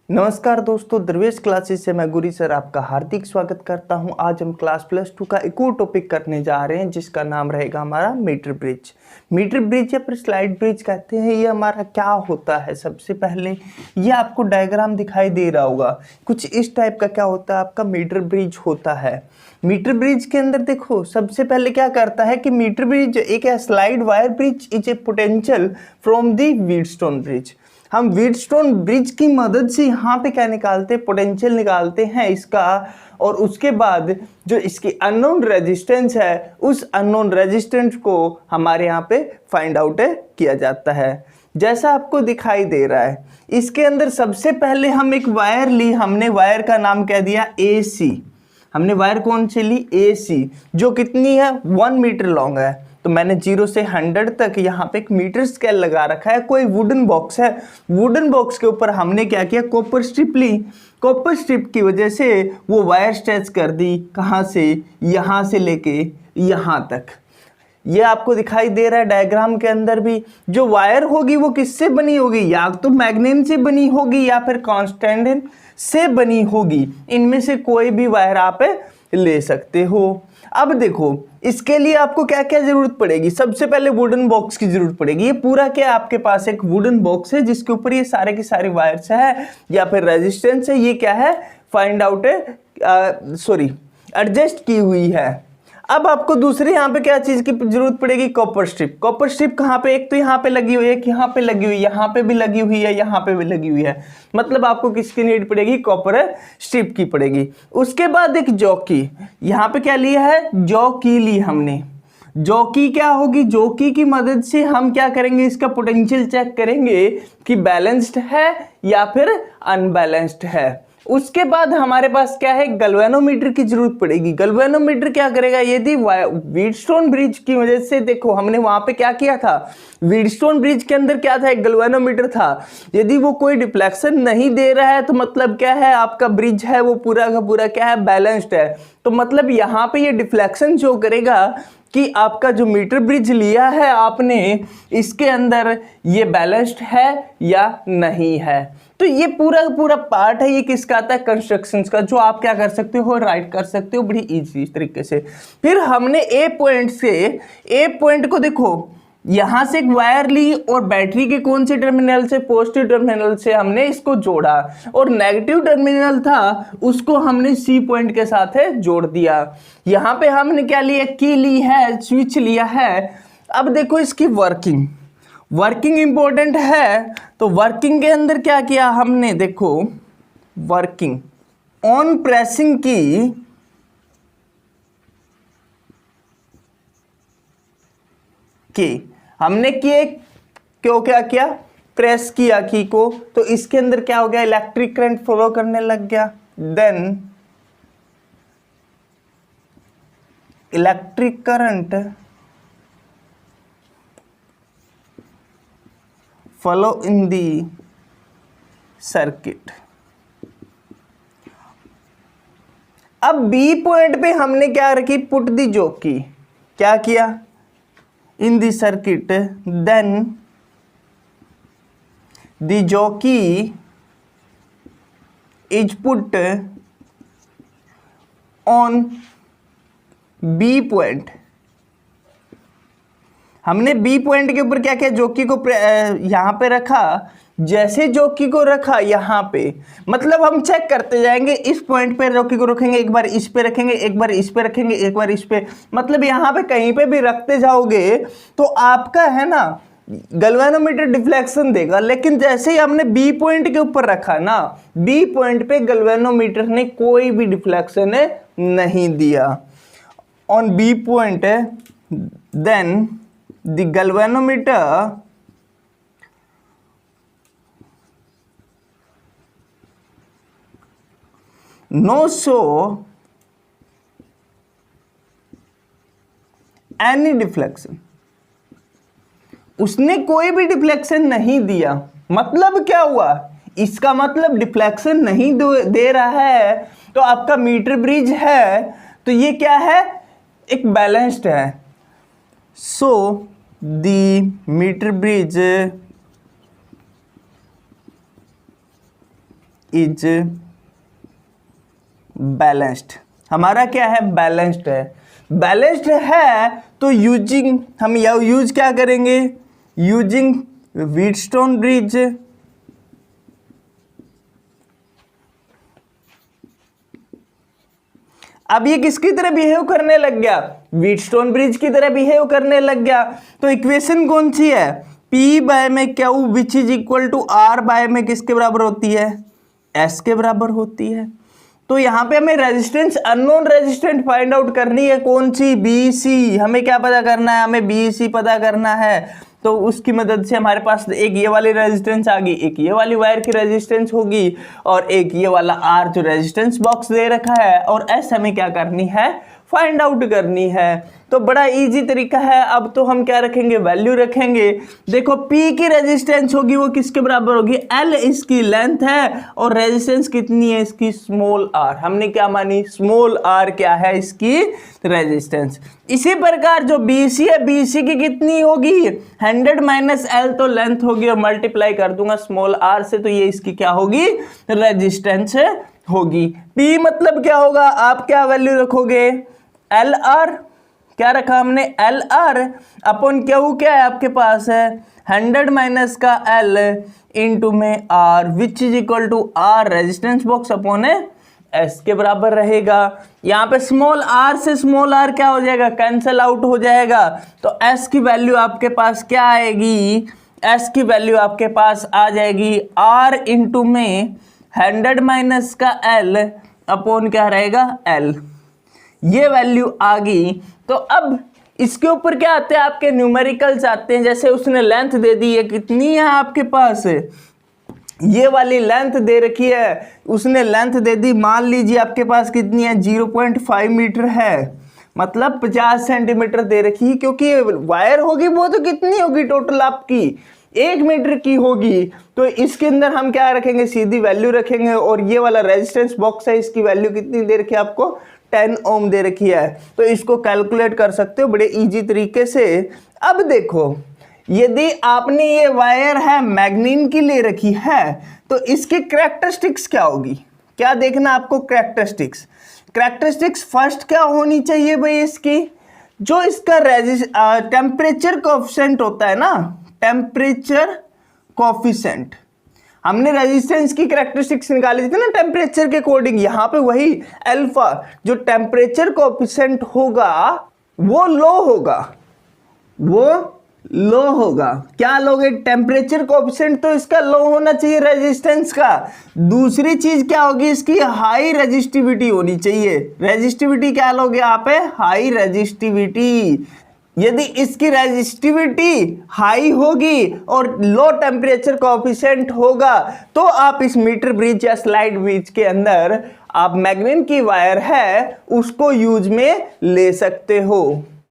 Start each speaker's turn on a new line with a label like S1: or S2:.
S1: नमस्कार दोस्तों, दरवेश क्लासेस से मैं गुरी सर आपका हार्दिक स्वागत करता हूं। आज हम क्लास +2 का एक और टॉपिक करने जा रहे हैं जिसका नाम रहेगा हमारा मीटर ब्रिज। मीटर ब्रिज या फिर स्लाइड ब्रिज कहते हैं। ये हमारा क्या होता है, सबसे पहले ये आपको डायग्राम दिखाई दे रहा होगा, कुछ इस टाइप का क्या होता है, आपका मीटर ब्रिज होता है। मीटर ब्रिज के अंदर देखो, सबसे पहले क्या करता है कि मीटर ब्रिज एक slide wire bridge is a potential from the Wheatstone bridge. हम व्हीटस्टोन ब्रिज की मदद से यहाँ पे क्या निकालते हैं, पोटेंशियल निकालते हैं इसका, और उसके बाद जो इसकी अननोन रेजिस्टेंस है उस अननोन रेजिस्टेंस को हमारे यहाँ पे फाइंड आउट किया जाता है। जैसा आपको दिखाई दे रहा है, इसके अंदर सबसे पहले हम एक वायर ली, हमने वायर का नाम कह दिया AC। हमने वायर कौन सी ली, AC, जो कितनी है 1 मीटर लॉन्ग है। तो मैंने 0 से 100 तक यहाँ पे एक मीटर स्केल लगा रखा है। कोई वुडन बॉक्स है, वुडन बॉक्स के ऊपर हमने क्या किया, कॉपर स्ट्रिप ली। कॉपर स्ट्रिप की वजह से वो वायर स्ट्रेच कर दी, कहाँ से, यहाँ से लेके यहाँ तक। ये आपको दिखाई दे रहा है डायग्राम के अंदर भी। जो वायर होगी वो किससे बनी होगी, या तो मैग्नेट से बनी होगी या फिर कांस्टेंट से बनी होगी। इनमें से कोई भी वायर आप ले सकते हो। अब देखो, इसके लिए आपको क्या क्या जरूरत पड़ेगी। सबसे पहले वुडन बॉक्स की जरूरत पड़ेगी। ये पूरा क्या आपके पास एक वुडन बॉक्स है जिसके ऊपर ये सारे के सारे वायर्स है या फिर रेजिस्टेंस है। ये क्या है, फाइंड आउट एडजस्ट की हुई है। अब आपको दूसरी यहाँ पे क्या चीज की जरूरत पड़ेगी, कॉपर स्ट्रिप। कॉपर स्ट्रिप कहाँ पे, एक तो यहाँ पे लगी हुई है, एक यहाँ पे लगी हुई है, यहाँ पे भी लगी हुई है, यहाँ पे भी लगी हुई है। मतलब आपको किसकी नीड पड़ेगी, कॉपर स्ट्रिप की पड़ेगी। उसके बाद एक जॉकी, यहाँ पे क्या लिया है, जॉकी ली हमने। जॉकी क्या होगी, जॉकी की मदद से हम क्या करेंगे, इसका पोटेंशियल चेक करेंगे कि बैलेंस्ड है या फिर अनबैलेंस्ड है। उसके बाद हमारे पास क्या है, गैल्वेनोमीटर की जरूरत पड़ेगी। गैल्वेनोमीटर क्या करेगा, यदि व्हीटस्टोन ब्रिज की वजह से, देखो हमने वहां पे क्या किया था, व्हीटस्टोन ब्रिज के अंदर क्या था, एक गैल्वेनोमीटर था। यदि वो कोई डिफ्लेक्शन नहीं दे रहा है तो मतलब क्या है, आपका ब्रिज है वो पूरा का पूरा क्या है, बैलेंस्ड है। तो मतलब यहाँ पे ये डिफ्लेक्शन शो करेगा कि आपका जो मीटर ब्रिज लिया है आपने, इसके अंदर ये बैलेंस्ड है या नहीं है। तो ये पूरा पूरा पार्ट है, ये किसका आता है, कंस्ट्रक्शंस का, जो आप क्या कर सकते हो, राइट कर सकते हो बड़ी इजी तरीके से। फिर हमने ए पॉइंट से, ए पॉइंट को देखो, यहां से एक वायर ली और बैटरी के कौन से टर्मिनल से, पॉजिटिव टर्मिनल से हमने इसको जोड़ा, और नेगेटिव टर्मिनल था उसको हमने सी पॉइंट के साथ जोड़ दिया। यहां पे हमने क्या लिया, की ली है, स्विच लिया है। अब देखो इसकी वर्किंग, वर्किंग इंपॉर्टेंट है। तो वर्किंग के अंदर क्या किया हमने, देखो वर्किंग ऑन प्रेसिंग की हमने किए, क्यों क्या किया, प्रेस किया की को, तो इसके अंदर क्या हो गया, इलेक्ट्रिक करंट फ्लो करने लग गया। Then electric current follow in the circuit। अब बी पॉइंट पे हमने क्या रखी, पुट दी जॉकी, क्या किया, in the circuit, then the jockey is put on B point. हमने बी पॉइंट के ऊपर क्या किया, जॉकी को यहां पे रखा। जैसे जॉकी को रखा यहाँ पे, मतलब हम चेक करते जाएंगे, इस पॉइंट पे जॉकी को रखेंगे, एक बार इस पे रखेंगे, एक बार इस पे रखेंगे, एक बार इस पे, मतलब यहाँ पे कहीं पे भी रखते जाओगे तो आपका है ना गैल्वेनोमीटर डिफ्लेक्शन देगा। लेकिन जैसे ही हमने बी पॉइंट के ऊपर रखा ना, बी पॉइंट पे गैल्वेनोमीटर ने कोई भी डिफ्लेक्शन नहीं दिया। On B point then the galvanometer no show any deflection। उसने कोई भी डिफ्लेक्शन नहीं दिया। मतलब क्या हुआ, इसका मतलब डिफ्लेक्शन नहीं दे रहा है तो आपका मीटर ब्रिज है, तो ये क्या है, एक बैलेंस्ड है। सो the meter bridge is balanced. हमारा क्या है, बैलेंस्ड है। बैलेंस्ड है तो यूजिंग, हम यूज क्या करेंगे, यूजिंग व्हीटस्टोन ब्रिज। अब ये किसकी तरह बिहेव करने लग गया, व्हीटस्टोन ब्रिज की तरह बिहेव करने लग गया। तो इक्वेशन कौन सी है, P बाय में Q which is equal to R by में किसके बराबर होती है, S के बराबर होती है। तो यहाँ पे हमें resistance, unknown resistance find out करनी है, कौन सी, BC। हमें क्या पता करना है, हमें BC पता करना है। तो उसकी मदद से हमारे पास एक ये वाली रेजिस्टेंस आ गई, एक ये वाली वायर की रेजिस्टेंस होगी, और एक ये वाला R जो रेजिस्टेंस बॉक्स दे रखा है, और S हमें क्या करनी है, फाइंड आउट करनी है। तो बड़ा इजी तरीका है। अब तो हम क्या रखेंगे, वैल्यू रखेंगे। देखो P की रेजिस्टेंस होगी वो किसके बराबर होगी, L इसकी लेंथ है, और रेजिस्टेंस कितनी है इसकी, स्मॉल r। हमने क्या मानी, स्मॉल r क्या है इसकी रेजिस्टेंस। इसी प्रकार जो BC है, BC की कितनी होगी, 100 माइनस L तो लेंथ होगी, और मल्टीप्लाई कर दूंगा स्मॉल r से, तो ये इसकी क्या होगी, रेजिस्टेंस होगी। P मतलब क्या होगा, आप क्या वैल्यू रखोगे, LR, क्या रखा हमने, LR अपॉन Q क्या है आपके पास है, 100 माइनस का L इंटू में R which is equal to R resistance box upon S के बराबर रहेगा। यहाँ पे स्मॉल r से स्मॉल r क्या हो जाएगा, कैंसल आउट हो जाएगा। तो S की वैल्यू आपके पास क्या आएगी, S की वैल्यू आपके पास आ जाएगी R इंटू में 100 माइनस का L अपॉन क्या रहेगा, L। ये वैल्यू आ गई। तो अब इसके ऊपर क्या आते हैं, आपके न्यूमेरिकल्स आते हैं। जैसे उसने लेंथ दे दी है, कितनी है आपके पास, ये वाली लेंथ दे रखी है, उसने लेंथ दे दी, मान लीजिए आपके पास कितनी है, 0.5 मीटर है, मतलब 50 सेंटीमीटर दे रखी है। क्योंकि वायर होगी वो तो कितनी होगी टोटल आपकी, 1 मीटर की होगी। तो इसके अंदर हम क्या रखेंगे, सीधी वैल्यू रखेंगे। और ये वाला रेजिस्टेंस बॉक्स है, इसकी वैल्यू कितनी दे रखी है आपको, 10 ओम दे रखी है। तो इसको कैलकुलेट कर सकते हो बड़े इजी तरीके से। अब देखो, यदि आपने ये वायर है मैग्नीन की ले रखी है, तो इसकी कैरेक्टरिस्टिक्स क्या होगी, क्या देखना आपको, कैरेक्टरिस्टिक्स फर्स्ट क्या होनी चाहिए भाई, इसकी जो इसका टेम्परेचर कोएफिशिएंट होता है ना, टेम्परेचर कोएफिशिएंट, हमने रेजिस्टेंस की कैरेक्टरिस्टिक्स निकाली थी ना टेम्परेचर के अकॉर्डिंग। यहाँ पे वही अल्फा, जो टेम्परेचर कोएफिशिएंट होगा वो लो होगा, वो लो होगा। क्या लोगे, टेम्परेचर कोएफिशिएंट तो इसका लो होना चाहिए रेजिस्टेंस का। दूसरी चीज क्या होगी, इसकी हाई रेजिस्टिविटी होनी चाहिए। रेजिस्टिविटी क्या लोगे आप, हाई रेजिस्टिविटी। यदि इसकी रेजिस्टिविटी हाई होगी और लो टेम्परेचर कोएफिशिएंट होगा, तो आप इस मीटर ब्रिज या स्लाइड ब्रिज के अंदर आप मैग्नीन की वायर है उसको यूज में ले सकते हो।